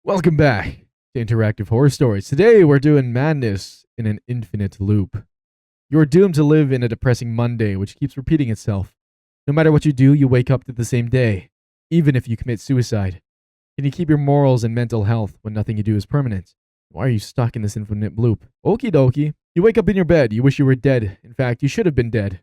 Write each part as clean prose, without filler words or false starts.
Welcome back to Interactive Horror Stories. Today we're doing madness in an infinite loop. You're doomed to live in a depressing Monday which keeps repeating itself. No matter what you do, you wake up to the same day, even if you commit suicide. Can you keep your morals and mental health when nothing you do is permanent? Why are you stuck in this infinite loop? Okie dokie. You wake up in your bed, you wish you were dead. In fact, you should have been dead.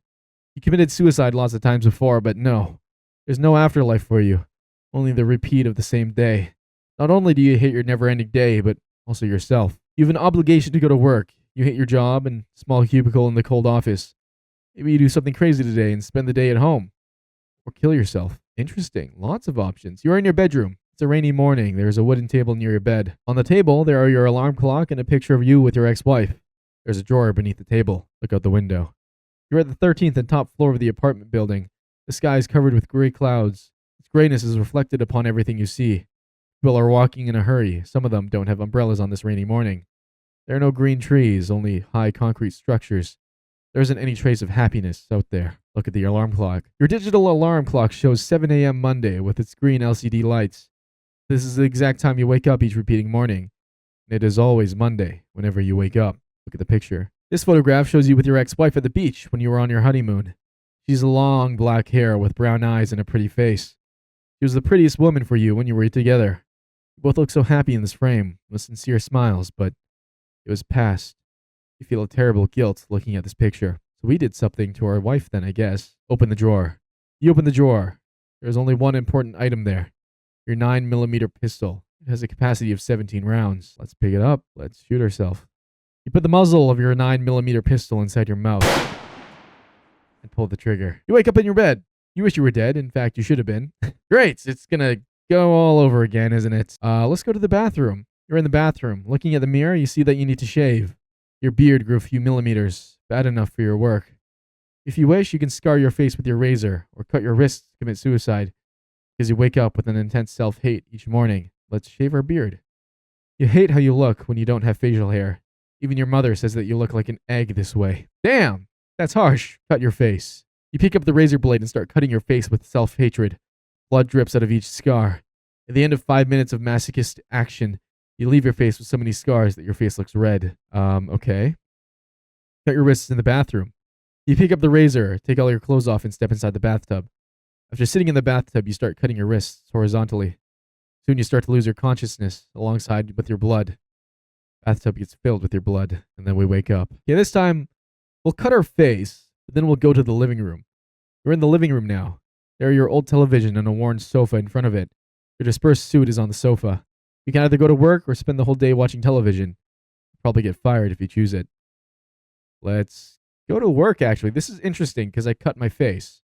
You committed suicide lots of times before, but no. There's no afterlife for you. Only the repeat of the same day. Not only do you hate your never-ending day, but also yourself. You have an obligation to go to work. You hate your job and small cubicle in the cold office. Maybe you do something crazy today and spend the day at home. Or kill yourself. Interesting. Lots of options. You are in your bedroom. It's a rainy morning. There is a wooden table near your bed. On the table, there are your alarm clock and a picture of you with your ex-wife. There's a drawer beneath the table. Look out the window. You're at the 13th and top floor of the apartment building. The sky is covered with gray clouds. Its grayness is reflected upon everything you see. People are walking in a hurry. Some of them don't have umbrellas on this rainy morning. There are no green trees, only high concrete structures. There isn't any trace of happiness out there. Look at the alarm clock. Your digital alarm clock shows 7 a.m. Monday with its green LCD lights. This is the exact time you wake up each repeating morning. And it is always Monday whenever you wake up. Look at the picture. This photograph shows you with your ex-wife at the beach when you were on your honeymoon. She's long black hair with brown eyes and a pretty face. She was the prettiest woman for you when you were together. You both look so happy in this frame, with sincere smiles, but it was past. You feel a terrible guilt looking at this picture. So we did something to our wife then, I guess. Open the drawer. You open the drawer. There's only one important item there. Your 9mm pistol. It has a capacity of 17 rounds. Let's pick it up. Let's shoot ourselves. You put the muzzle of your 9mm pistol inside your mouth and pull the trigger. You wake up in your bed. You wish you were dead. In fact, you should have been. Great. It's gonna go all over again, isn't it? Let's go to the bathroom. You're in the bathroom. Looking at the mirror, you see that you need to shave. Your beard grew a few millimeters. Bad enough for your work. If you wish, you can scar your face with your razor or cut your wrists to commit suicide because you wake up with an intense self-hate each morning. Let's shave our beard. You hate how you look when you don't have facial hair. Even your mother says that you look like an egg this way. Damn, that's harsh. Cut your face. You pick up the razor blade and start cutting your face with self-hatred. Blood drips out of each scar. At the end of 5 minutes of masochistic action, you leave your face with so many scars that your face looks red. Okay. Cut your wrists in the bathroom. You pick up the razor, take all your clothes off, and step inside the bathtub. After sitting in the bathtub, you start cutting your wrists horizontally. Soon you start to lose your consciousness alongside with your blood. Bathtub gets filled with your blood, and then we wake up. Okay, this time, we'll cut our face, but then we'll go to the living room. You're in the living room now. There are your old television and a worn sofa in front of it. Your dispersed suit is on the sofa. You can either go to work or spend the whole day watching television. You'll probably get fired if you choose it. Let's go to work, actually. This is interesting because I cut my face.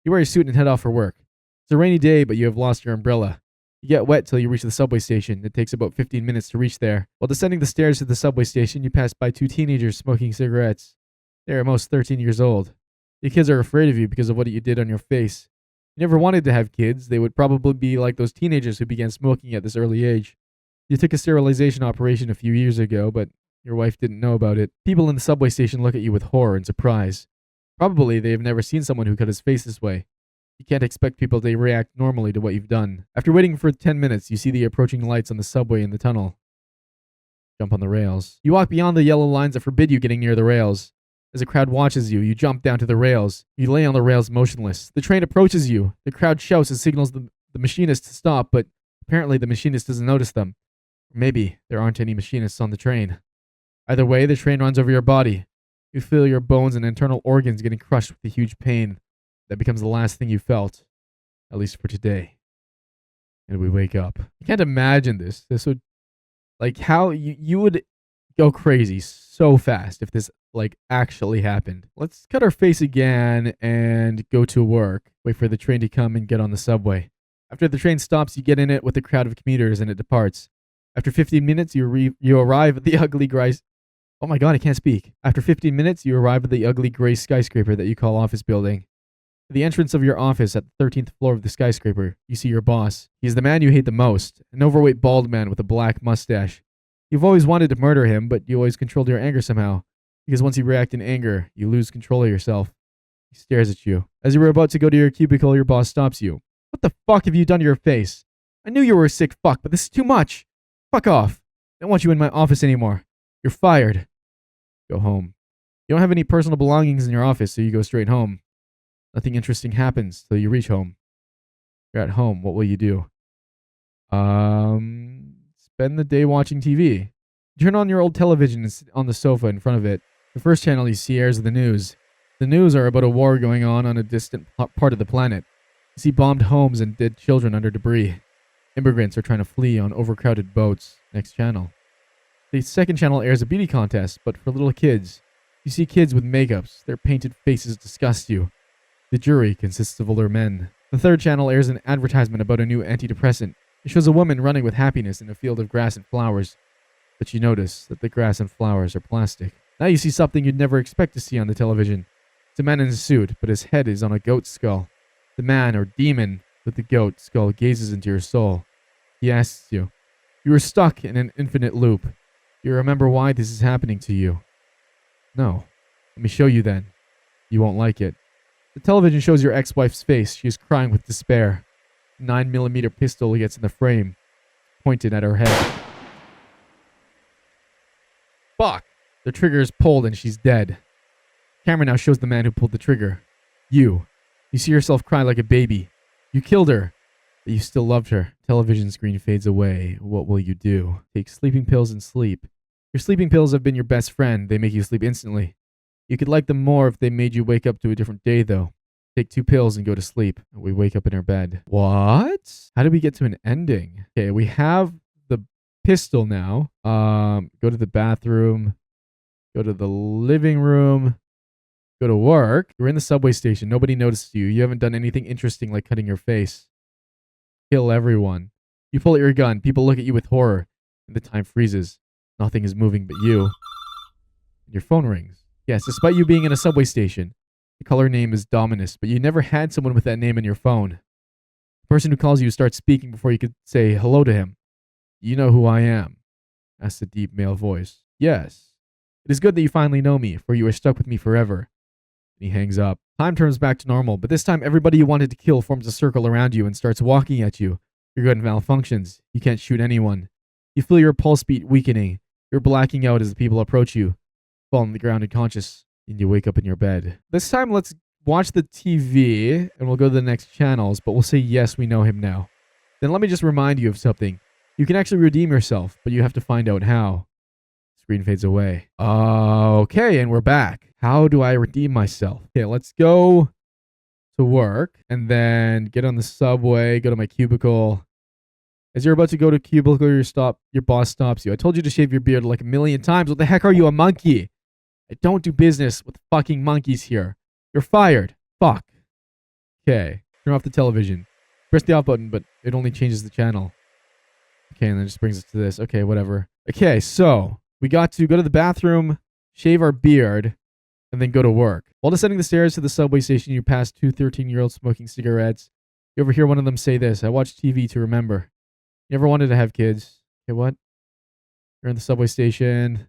You wear your suit and head off for work. It's a rainy day, but you have lost your umbrella. You get wet till you reach the subway station. It takes about 15 minutes to reach there. While descending the stairs to the subway station, you pass by two teenagers smoking cigarettes. They are most 13 years old. The kids are afraid of you because of what you did on your face. You never wanted to have kids. They would probably be like those teenagers who began smoking at this early age. You took a sterilization operation a few years ago, but your wife didn't know about it. People in the subway station look at you with horror and surprise. Probably they have never seen someone who cut his face this way. You can't expect people to react normally to what you've done. After waiting for 10 minutes, you see the approaching lights on the subway in the tunnel. Jump on the rails. You walk beyond the yellow lines that forbid you getting near the rails. As a crowd watches you, you jump down to the rails. You lay on the rails motionless. The train approaches you. The crowd shouts and signals the machinist to stop, but apparently the machinist doesn't notice them. Or maybe there aren't any machinists on the train. Either way, the train runs over your body. You feel your bones and internal organs getting crushed with a huge pain. That becomes the last thing you felt, at least for today. And we wake up. I can't imagine this. This would, like, how you would go crazy so fast if this actually happened. Let's cut our face again and go to work. Wait for the train to come and get on the subway. After the train stops, you get in it with a crowd of commuters and it departs. After 15 minutes, you arrive at the ugly gray... Oh my god, I can't speak. After 15 minutes, you arrive at the ugly gray skyscraper that you call office building. At the entrance of your office at the 13th floor of the skyscraper, you see your boss. He's the man you hate the most, an overweight bald man with a black mustache. You've always wanted to murder him, but you always controlled your anger somehow. Because once you react in anger, you lose control of yourself. He stares at you. As you were about to go to your cubicle, your boss stops you. What the fuck have you done to your face? I knew you were a sick fuck, but this is too much. Fuck off. I don't want you in my office anymore. You're fired. Go home. You don't have any personal belongings in your office, so you go straight home. Nothing interesting happens till you reach home. You're at home. What will you do? Spend the day watching TV. Turn on your old television and sit on the sofa in front of it. The first channel you see airs the news. The news are about a war going on a distant part of the planet. You see bombed homes and dead children under debris. Immigrants are trying to flee on overcrowded boats. Next channel. The second channel airs a beauty contest, but for little kids. You see kids with makeups. Their painted faces disgust you. The jury consists of older men. The third channel airs an advertisement about a new antidepressant. It shows a woman running with happiness in a field of grass and flowers. But you notice that the grass and flowers are plastic. Now you see something you'd never expect to see on the television. It's a man in a suit, but his head is on a goat skull. The man, or demon, with the goat skull gazes into your soul. He asks you, you are stuck in an infinite loop. Do you remember why this is happening to you? No. Let me show you then. You won't like it. The television shows your ex-wife's face. She is crying with despair. A 9mm pistol gets in the frame, pointed at her head. Fuck! The trigger is pulled and she's dead. Camera now shows the man who pulled the trigger. You. You see yourself cry like a baby. You killed her, but you still loved her. Television screen fades away. What will you do? Take sleeping pills and sleep. Your sleeping pills have been your best friend. They make you sleep instantly. You could like them more if they made you wake up to a different day, though. Take 2 pills and go to sleep. We wake up in our bed. What? How did we get to an ending? Okay, we have the pistol now. Go to the bathroom. Go to the living room. Go to work. You're in the subway station. Nobody noticed you. You haven't done anything interesting like cutting your face. Kill everyone. You pull out your gun. People look at you with horror. And the time freezes. Nothing is moving but you. Your phone rings. Yes, despite you being in a subway station. The caller name is Dominus, but you never had someone with that name in your phone. The person who calls you starts speaking before you could say hello to him. You know who I am, asks a deep male voice. Yes. It is good that you finally know me, for you are stuck with me forever. And he hangs up. Time turns back to normal, but this time everybody you wanted to kill forms a circle around you and starts walking at you. Your gun malfunctions. You can't shoot anyone. You feel your pulse beat weakening. You're blacking out as the people approach you. Fall on the ground unconscious, and you wake up in your bed. This time, let's watch the TV, and we'll go to the next channels, but we'll say yes, we know him now. Then let me just remind you of something. You can actually redeem yourself, but you have to find out how. Screen fades away. Okay, and we're back. How do I redeem myself? Okay, let's go to work, and then get on the subway, go to my cubicle. As you're about to go to cubicle, your boss stops you. I told you to shave your beard like 1,000,000 times. What the heck are you, a monkey? I don't do business with fucking monkeys here. You're fired. Fuck. Okay. Turn off the television. Press the off button, but it only changes the channel. Okay, and then it just brings us to this. Okay, whatever. Okay, so we got to go to the bathroom, shave our beard, and then go to work. While descending the stairs to the subway station, you pass 2 13-year-olds smoking cigarettes. You overhear one of them say this: I watch TV to remember. You ever wanted to have kids? Okay, what? You're in the subway station.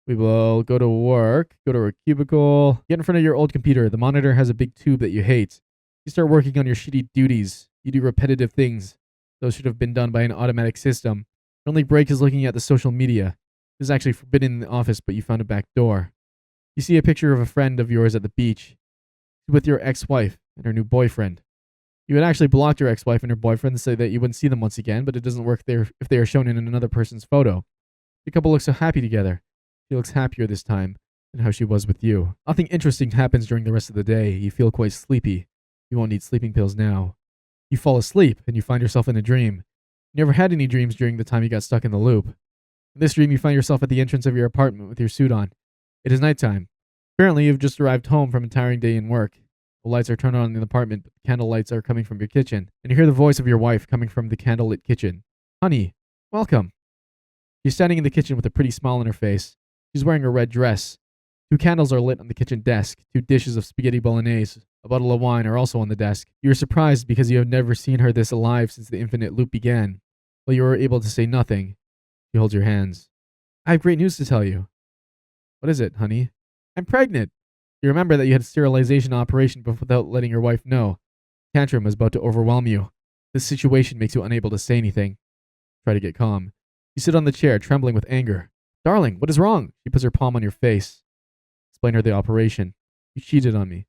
We will go to work, go to our cubicle, get in front of your old computer. The monitor has a big tube that you hate. You start working on your shitty duties. You do repetitive things. Those should have been done by an automatic system. Your only break is looking at the social media. This is actually forbidden in the office, but you found a back door. You see a picture of a friend of yours at the beach. She's with your ex-wife and her new boyfriend. You had actually blocked your ex-wife and her boyfriend to say that you wouldn't see them once again, but it doesn't work there if they are shown in another person's photo. The couple looks so happy together. She looks happier this time than how she was with you. Nothing interesting happens during the rest of the day. You feel quite sleepy. You won't need sleeping pills now. You fall asleep and you find yourself in a dream. You never had any dreams during the time you got stuck in the loop. In this dream, you find yourself at the entrance of your apartment with your suit on. It is nighttime. Apparently, you've just arrived home from a tiring day in work. The lights are turned on in the apartment, but the candle lights are coming from your kitchen. And you hear the voice of your wife coming from the candlelit kitchen. Honey, welcome. She's standing in the kitchen with a pretty smile on her face. She's wearing a red dress. 2 candles are lit on the kitchen desk. 2 dishes of spaghetti bolognese. A bottle of wine are also on the desk. You are surprised because you have never seen her this alive since the infinite loop began. While you are able to say nothing, she holds your hands. I have great news to tell you. What is it, honey? I'm pregnant. You remember that you had a sterilization operation without letting your wife know. Tantrum is about to overwhelm you. This situation makes you unable to say anything. Try to get calm. You sit on the chair, trembling with anger. Darling, what is wrong? She puts her palm on your face. Explain her the operation. You cheated on me.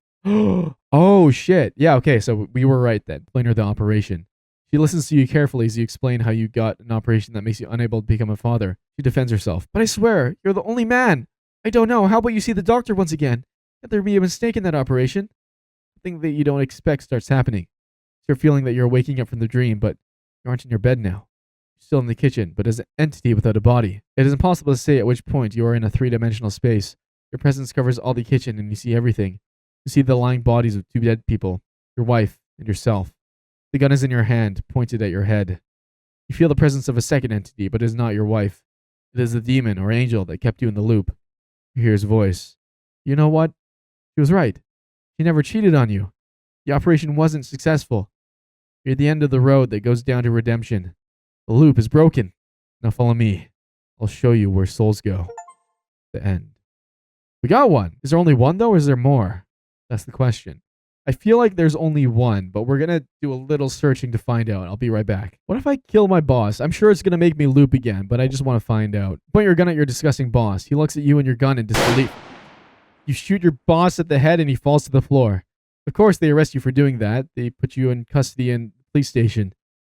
Oh, shit. Yeah, okay, so we were right then. Explain her the operation. She listens to you carefully as you explain how you got an operation that makes you unable to become a father. She defends herself. But I swear, you're the only man. I don't know. How about you see the doctor once again? Could there be a mistake in that operation? Something that you don't expect starts happening. You're feeling that you're waking up from the dream, but you aren't in your bed now. You're still in the kitchen, but as an entity without a body. It is impossible to say at which point you are in a three-dimensional space. Your presence covers all the kitchen and you see everything. You see the lying bodies of two dead people, your wife and yourself. The gun is in your hand, pointed at your head. You feel the presence of a second entity, but it is not your wife. It is the demon or angel that kept you in the loop. You hear his voice. You know what? She was right. She never cheated on you. The operation wasn't successful. You're at the end of the road that goes down to redemption. The loop is broken. Now follow me. I'll show you where souls go. The end. We got one. Is there only one though, or is there more? That's the question. I feel like there's only one, but we're gonna do a little searching to find out. I'll be right back. What if I kill my boss? I'm sure it's gonna make me loop again, but I just want to find out. Point your gun at your disgusting boss. He looks at you and your gun in disbelief. You shoot your boss at the head and he falls to the floor. Of course, they arrest you for doing that. They put you in custody in the police station.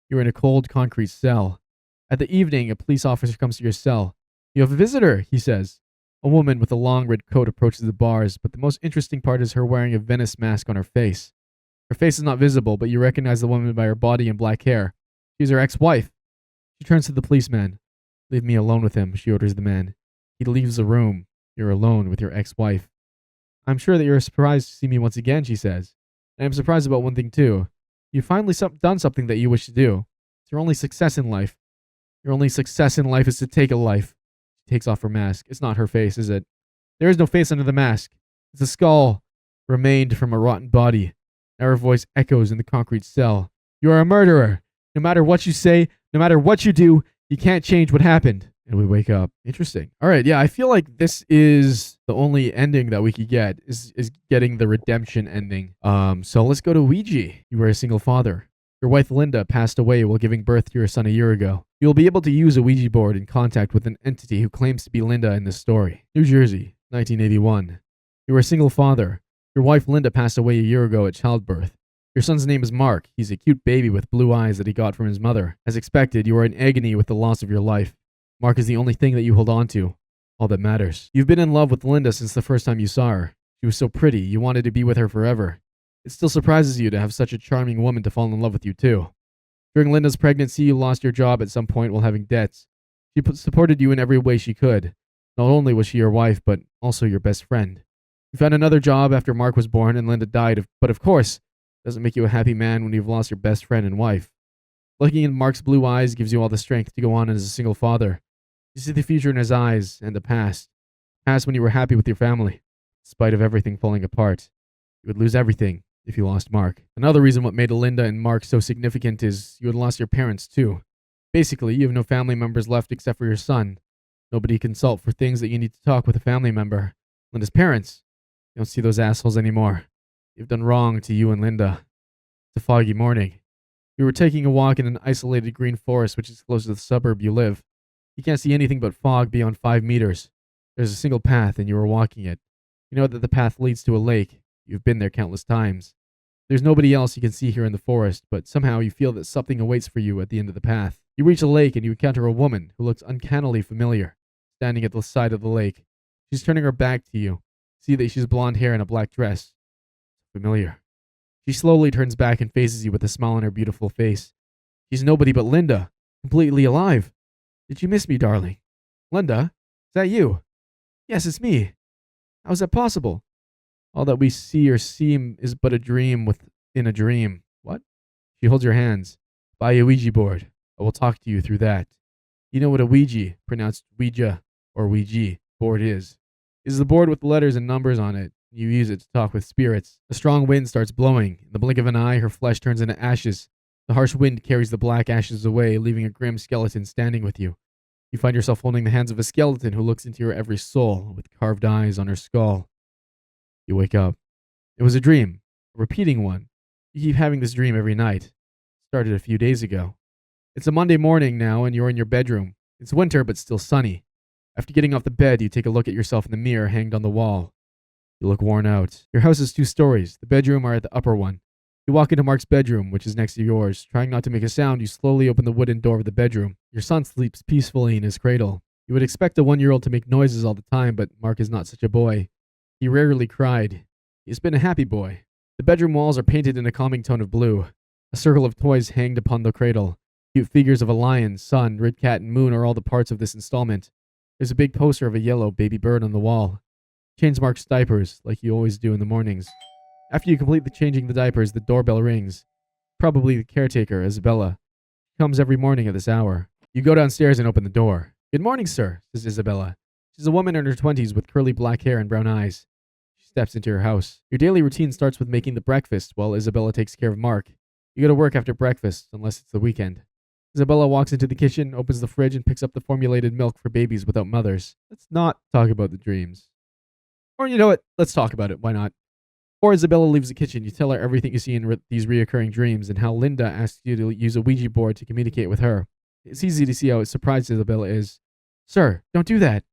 You're in a cold concrete cell. At the evening, a police officer comes to your cell. You have a visitor, he says. A woman with a long red coat approaches the bars, but the most interesting part is her wearing a Venice mask on her face. Her face is not visible, but you recognize the woman by her body and black hair. She's her ex-wife. She turns to the policeman. Leave me alone with him, she orders the man. He leaves the room. You're alone with your ex-wife. I'm sure that you're surprised to see me once again, she says. And I'm surprised about one thing too. You've finally done something that you wish to do. It's your only success in life. Your only success in life is to take a life. She takes off her mask. It's not her face, is it? There is no face under the mask. It's a skull, remained from a rotten body. Now her voice echoes in the concrete cell. You are a murderer. No matter what you say, no matter what you do, you can't change what happened. And we wake up. Interesting. All right, yeah, I feel like this is the only ending that we could get, is getting the redemption ending. So let's go to OUIJI. You were a single father. Your wife Linda passed away while giving birth to your son a year ago. You will be able to use a Ouija board in contact with an entity who claims to be Linda in this story. New Jersey, 1981. You were a single father. Your wife Linda passed away a year ago at childbirth. Your son's name is Mark. He's a cute baby with blue eyes that he got from his mother. As expected, you are in agony with the loss of your life. Mark is the only thing that you hold on to, all that matters. You've been in love with Linda since the first time you saw her. She was so pretty, you wanted to be with her forever. It still surprises you to have such a charming woman to fall in love with you too. During Linda's pregnancy, you lost your job at some point while having debts. She supported you in every way she could. Not only was she your wife, but also your best friend. You found another job after Mark was born and Linda died, but of course, it doesn't make you a happy man when you've lost your best friend and wife. Looking in Mark's blue eyes gives you all the strength to go on as a single father. You see the future in his eyes and the past. Past when you were happy with your family. In spite of everything falling apart. You would lose everything if you lost Mark. Another reason what made Linda and Mark so significant is you had lost your parents too. Basically, you have no family members left except for your son. Nobody to consult for things that you need to talk with a family member. Linda's parents. You don't see those assholes anymore. You've done wrong to you and Linda. It's a foggy morning. You were taking a walk in an isolated green forest which is close to the suburb you live. You can't see anything but fog beyond 5 meters. There's a single path and you are walking it. You know that the path leads to a lake. You've been there countless times. There's nobody else you can see here in the forest, but somehow you feel that something awaits for you at the end of the path. You reach a lake and you encounter a woman who looks uncannily familiar, standing at the side of the lake. She's turning her back to you. See that she's blonde hair and a black dress. Familiar. She slowly turns back and faces you with a smile on her beautiful face. She's nobody but Linda, completely alive. Did you miss me, darling? Linda, is that you? Yes, it's me. How is that possible? All that we see or seem is but a dream within a dream. What? She holds your hands. Buy a Ouija board. I will talk to you through that. You know what a Ouija, pronounced Ouija or Ouija, board is. It is the board with letters and numbers on it. You use it to talk with spirits. A strong wind starts blowing. In the blink of an eye, her flesh turns into ashes. The harsh wind carries the black ashes away, leaving a grim skeleton standing with you. You find yourself holding the hands of a skeleton who looks into your every soul, with carved eyes on her skull. You wake up. It was a dream, a repeating one. You keep having this dream every night. It started a few days ago. It's a Monday morning now, and you're in your bedroom. It's winter, but still sunny. After getting off the bed, you take a look at yourself in the mirror hanged on the wall. You look worn out. Your house is 2 stories. The bedroom are at the upper one. You walk into Mark's bedroom, which is next to yours. Trying not to make a sound, you slowly open the wooden door of the bedroom. Your son sleeps peacefully in his cradle. You would expect a 1-year-old to make noises all the time, but Mark is not such a boy. He rarely cried. He has been a happy boy. The bedroom walls are painted in a calming tone of blue. A circle of toys hanged upon the cradle. Cute figures of a lion, sun, red cat, and moon are all the parts of this installment. There's a big poster of a yellow baby bird on the wall. Change Mark's diapers, like you always do in the mornings. After you complete the changing the diapers, the doorbell rings. Probably the caretaker, Isabella. She comes every morning at this hour. You go downstairs and open the door. Good morning, sir, says Isabella. She's a woman in her 20s with curly black hair and brown eyes. She steps into your house. Your daily routine starts with making the breakfast while Isabella takes care of Mark. You go to work after breakfast, unless it's the weekend. Isabella walks into the kitchen, opens the fridge, and picks up the formulated milk for babies without mothers. Let's not talk about the dreams. Or you know what? Let's talk about it. Why not? Before Isabella leaves the kitchen, you tell her everything you see in these reoccurring dreams and how Linda asks you to use a Ouija board to communicate with her. It's easy to see how surprised Isabella is. Sir, don't do that.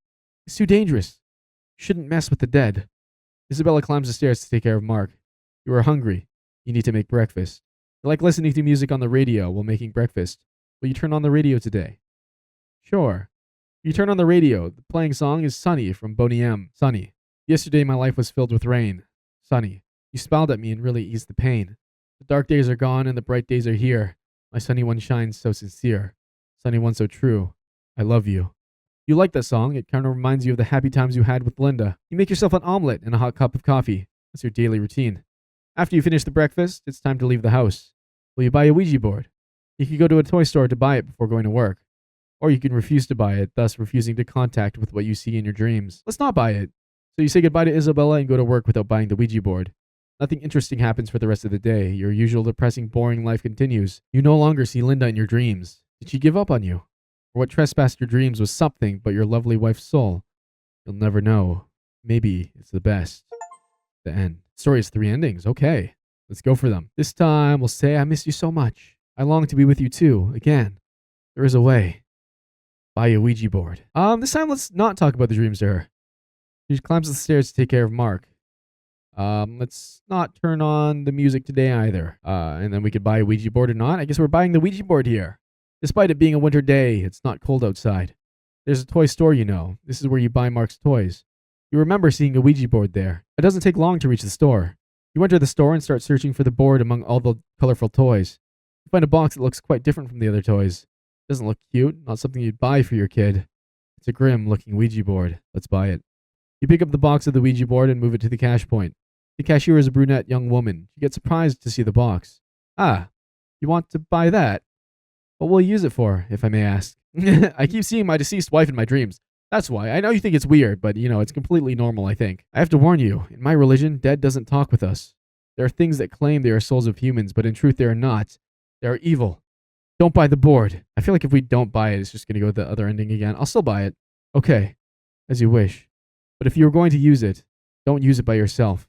It's too dangerous. You shouldn't mess with the dead. Isabella climbs the stairs to take care of Mark. You are hungry. You need to make breakfast. You like listening to music on the radio while making breakfast. Will you turn on the radio today? Sure. You turn on the radio. The playing song is Sunny from Boney M. Sunny. Yesterday my life was filled with rain. Sunny. You smiled at me and really eased the pain. The dark days are gone and the bright days are here. My sunny one shines so sincere. Sunny one so true. I love you. You like that song. It kind of reminds you of the happy times you had with Linda. You make yourself an omelet and a hot cup of coffee. That's your daily routine. After you finish the breakfast, it's time to leave the house. Will you buy a Ouija board? You can go to a toy store to buy it before going to work. Or you can refuse to buy it, thus refusing to contact with what you see in your dreams. Let's not buy it. So you say goodbye to Isabella and go to work without buying the Ouija board. Nothing interesting happens for the rest of the day. Your usual depressing, boring life continues. You no longer see Linda in your dreams. Did she give up on you? Or what trespassed your dreams was something but your lovely wife's soul? You'll never know. Maybe it's the best. The end. Story has 3 endings. Okay. Let's go for them. This time we'll say I miss you so much. I long to be with you too. Again. There is a way. Buy a Ouija board. This time let's not talk about the dreams to her. She climbs the stairs to take care of Mark. Let's not turn on the music today either. And then we could buy a Ouija board or not. I guess we're buying the Ouija board here. Despite it being a winter day, it's not cold outside. There's a toy store, you know. This is where you buy Mark's toys. You remember seeing a Ouija board there. It doesn't take long to reach the store. You enter the store and start searching for the board among all the colorful toys. You find a box that looks quite different from the other toys. It doesn't look cute, not something you'd buy for your kid. It's a grim-looking Ouija board. Let's buy it. You pick up the box of the Ouija board and move it to the cash point. The cashier is a brunette young woman. She gets surprised to see the box. Ah, you want to buy that? What will you use it for, if I may ask? I keep seeing my deceased wife in my dreams. That's why. I know you think it's weird, but it's completely normal, I think. I have to warn you, in my religion, dead doesn't talk with us. There are things that claim they are souls of humans, but in truth they are not. They are evil. Don't buy the board. I feel like if we don't buy it, it's just going to go with the other ending again. I'll still buy it. Okay, as you wish. But if you're going to use it, don't use it by yourself.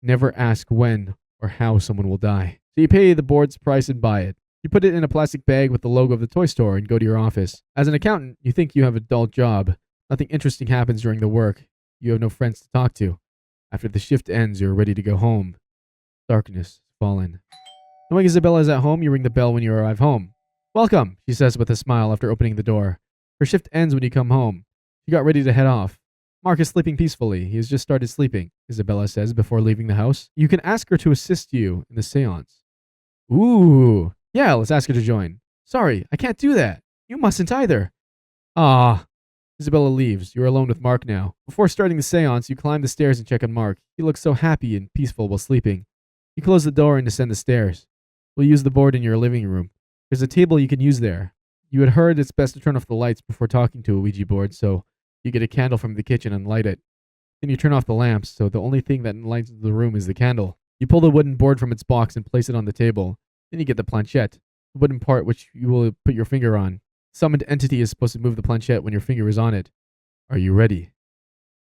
Never ask when or how someone will die. So you pay the board's price and buy it. You put it in a plastic bag with the logo of the toy store and go to your office. As an accountant, you think you have a dull job. Nothing interesting happens during the work. You have no friends to talk to. After the shift ends, you're ready to go home. Darkness has fallen. Knowing Isabella is at home, you ring the bell when you arrive home. Welcome, she says with a smile after opening the door. Her shift ends when you come home. She got ready to head off. Mark is sleeping peacefully. He has just started sleeping, Isabella says before leaving the house. You can ask her to assist you in the seance. Ooh. Yeah, let's ask her to join. Sorry, I can't do that. You mustn't either. Ah. Isabella leaves. You're alone with Mark now. Before starting the seance, you climb the stairs and check on Mark. He looks so happy and peaceful while sleeping. You close the door and descend the stairs. We'll use the board in your living room. There's a table you can use there. You had heard it's best to turn off the lights before talking to a Ouija board, so you get a candle from the kitchen and light it. Then you turn off the lamps, so the only thing that enlightens the room is the candle. You pull the wooden board from its box and place it on the table. Then you get the planchette, the wooden part which you will put your finger on. Summoned entity is supposed to move the planchette when your finger is on it. Are you ready?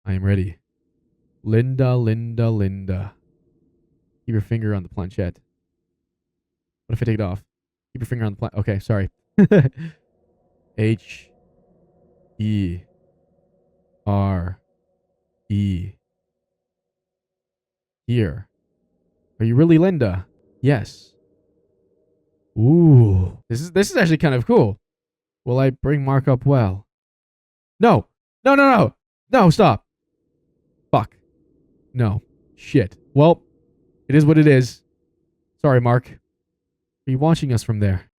I am ready. Linda, Linda, Linda. Keep your finger on the planchette. What if I take it off? Keep your finger on the okay, sorry. H E R E. Here. Are you really Linda? Yes. Ooh. This is actually kind of cool. Will I bring Mark up well? No. No, no, no. No, stop. Fuck. No. Shit. Well, it is what it is. Sorry, Mark. Are you watching us from there?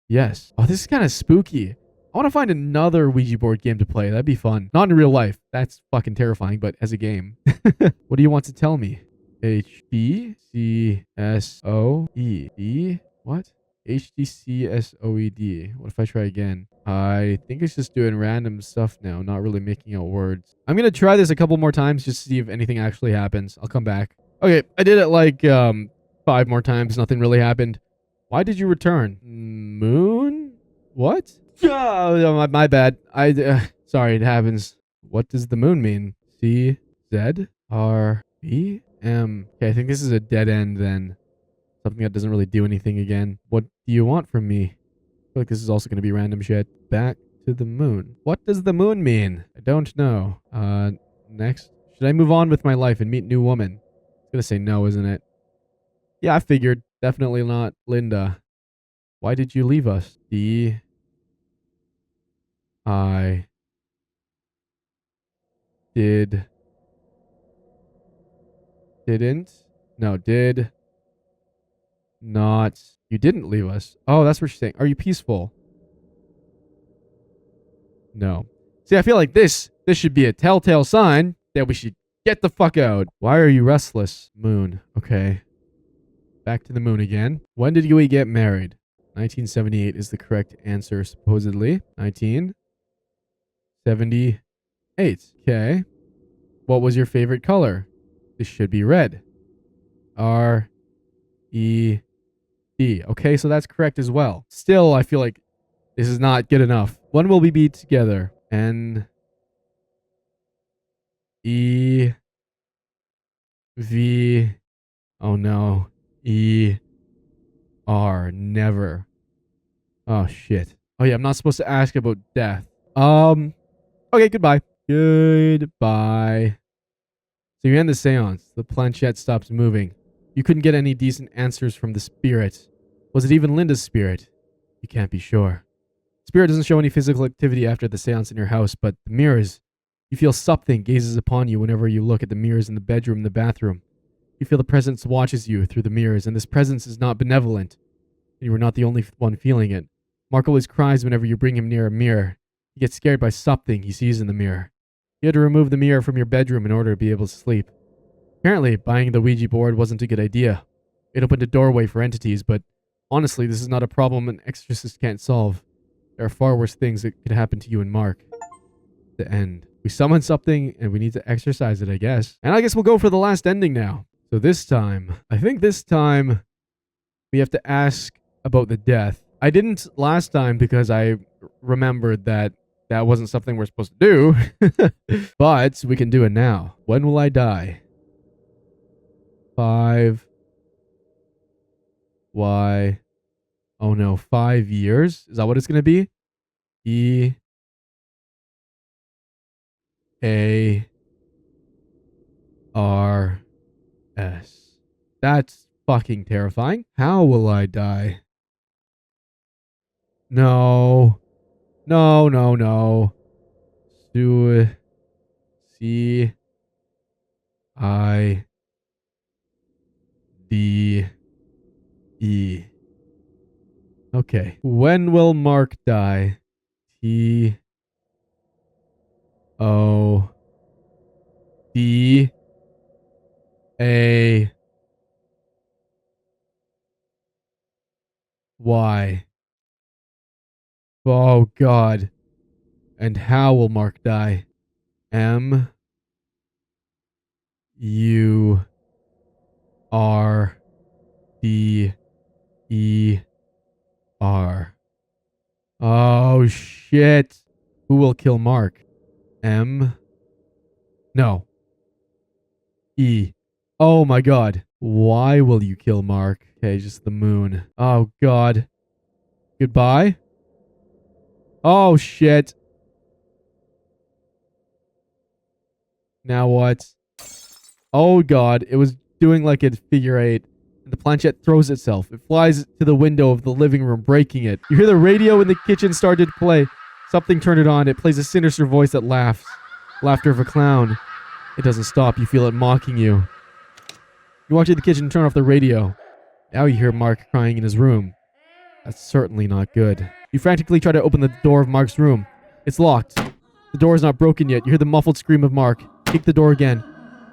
Yes. Oh, this is kind of spooky. I want to find another Ouija board game to play. That'd be fun. Not in real life. That's fucking terrifying, but as a game. What do you want to tell me? HDCSOED. What? HDCSOED. What if I try again? I think it's just doing random stuff now, not really making out words. I'm going to try this a couple more times just to see if anything actually happens. I'll come back. Okay, I did it like 5 more times. Nothing really happened. Why did you return? Moon? What? Oh, my bad. Sorry, it happens. What does the moon mean? CZRBM. Okay, I think this is a dead end then. Something that doesn't really do anything again. What do you want from me? I feel like this is also going to be random shit. Back to the moon. What does the moon mean? I don't know. Next. Should I move on with my life and meet new woman? It's going to say no, isn't it? Yeah, I figured. Definitely not Linda. Why did you leave us? I didn't. No, did not. You didn't leave us. Oh, that's what she's saying. Are you peaceful? No. See, I feel like this should be a telltale sign that we should get the fuck out. Why are you restless? Moon. Okay. Back to the moon again. When did we get married? 1978 is the correct answer, supposedly. 1978. Okay. What was your favorite color? This should be red. RED. Okay, so that's correct as well. Still, I feel like this is not good enough. When will we be together? NEV. Oh no. ER. Never. Oh shit. Oh yeah, I'm not supposed to ask about death. Okay, goodbye. Goodbye. So you end the seance. The planchette stops moving. You couldn't get any decent answers from the spirit. Was it even Linda's spirit? You can't be sure. Spirit doesn't show any physical activity after the seance in your house, but the mirrors. You feel something gazes upon you whenever you look at the mirrors in the bedroom and the bathroom. You feel the presence watches you through the mirrors, and this presence is not benevolent. You are not the only one feeling it. Mark always cries whenever you bring him near a mirror. He gets scared by something he sees in the mirror. You had to remove the mirror from your bedroom in order to be able to sleep. Apparently, buying the Ouija board wasn't a good idea. It opened a doorway for entities, but honestly, this is not a problem an exorcist can't solve. There are far worse things that could happen to you and Mark. The end. We summon something, and we need to exorcise it, I guess. And I guess we'll go for the last ending now. So this time, I think this time, we have to ask about the death. I didn't last time because I remembered that that wasn't something we're supposed to do. But we can do it now. When will I die? 5. Why? Oh no, 5 years? Is that what it's going to be? EARS. That's fucking terrifying. How will I die? No. No, no, no. CIDE. Okay. When will Mark die? TODAY. Oh god. And how will Mark die? MURDER. Oh shit. Who will kill Mark? No. E. Oh my god. Why will you kill Mark? Okay, just the moon. Oh god. Goodbye. Oh shit. Now what? Oh god, it was doing like a figure eight. And the planchette throws itself. It flies to the window of the living room, breaking it. You hear the radio in the kitchen started to play. Something turned it on. It plays a sinister voice that laughs. Laughter of a clown. It doesn't stop. You feel it mocking you. You walk to the kitchen and turn off the radio. Now you hear Mark crying in his room. That's certainly not good. You frantically try to open the door of Mark's room. It's locked. The door is not broken yet. You hear the muffled scream of Mark. Kick the door again.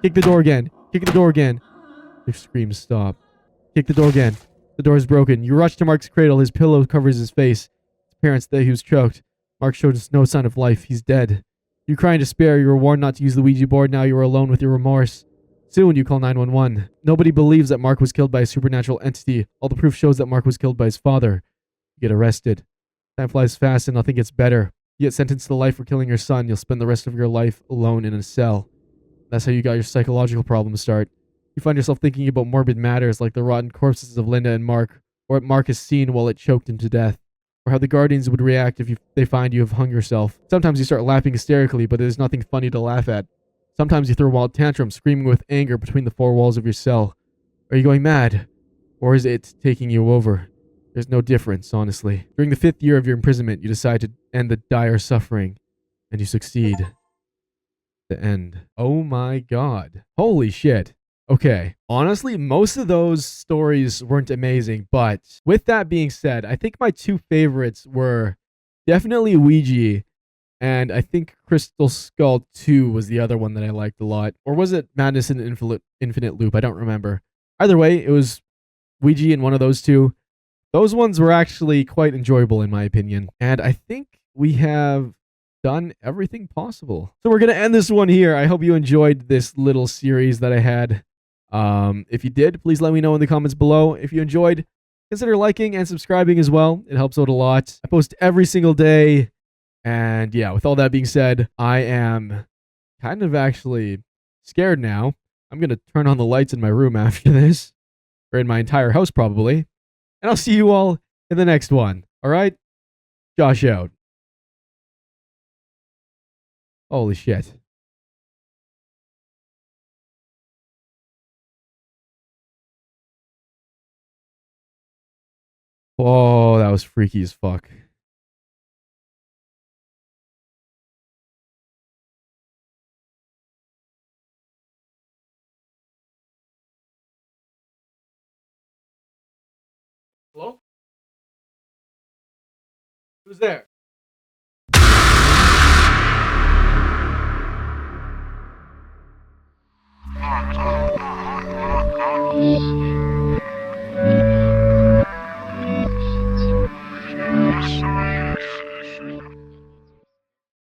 Kick the door again. Kick the door again. The screams stop. Kick the door again. The door is broken. You rush to Mark's cradle. His pillow covers his face. His parents say he was choked. Mark shows no sign of life. He's dead. You cry in despair. You were warned not to use the Ouija board. Now you are alone with your remorse. Soon you call 911. Nobody believes that Mark was killed by a supernatural entity. All the proof shows that Mark was killed by his father. You get arrested. Time flies fast and nothing gets better. You get sentenced to life for killing your son. You'll spend the rest of your life alone in a cell. That's how you got your psychological problems start. You find yourself thinking about morbid matters like the rotten corpses of Linda and Mark, or what Mark has seen while it choked him to death, or how the guardians would react if they find you have hung yourself. Sometimes you start laughing hysterically, but there's nothing funny to laugh at. Sometimes you throw wild tantrums, screaming with anger between the four walls of your cell. Are you going mad? Or is it taking you over? There's no difference, honestly. During the 5th year of your imprisonment, you decide to end the dire suffering, and you succeed. The end. Oh my god. Holy shit. Okay. Honestly, most of those stories weren't amazing, but with that being said, I think my two favorites were definitely Ouija, and I think Crystal Skull 2 was the other one that I liked a lot. Or was it Madness in Infinite Loop? I don't remember. Either way, it was Ouija and one of those two. Those ones were actually quite enjoyable in my opinion. And I think we have done everything possible. So we're going to end this one here. I hope you enjoyed this little series that I had. If you did, please let me know in the comments below. If you enjoyed, consider liking and subscribing as well. It helps out a lot. I post every single day. And yeah, with all that being said, I am kind of actually scared now. I'm going to turn on the lights in my room after this, or in my entire house probably. And I'll see you all in the next one. All right? Josh out. Holy shit. Oh, that was freaky as fuck. Hello? Who's there?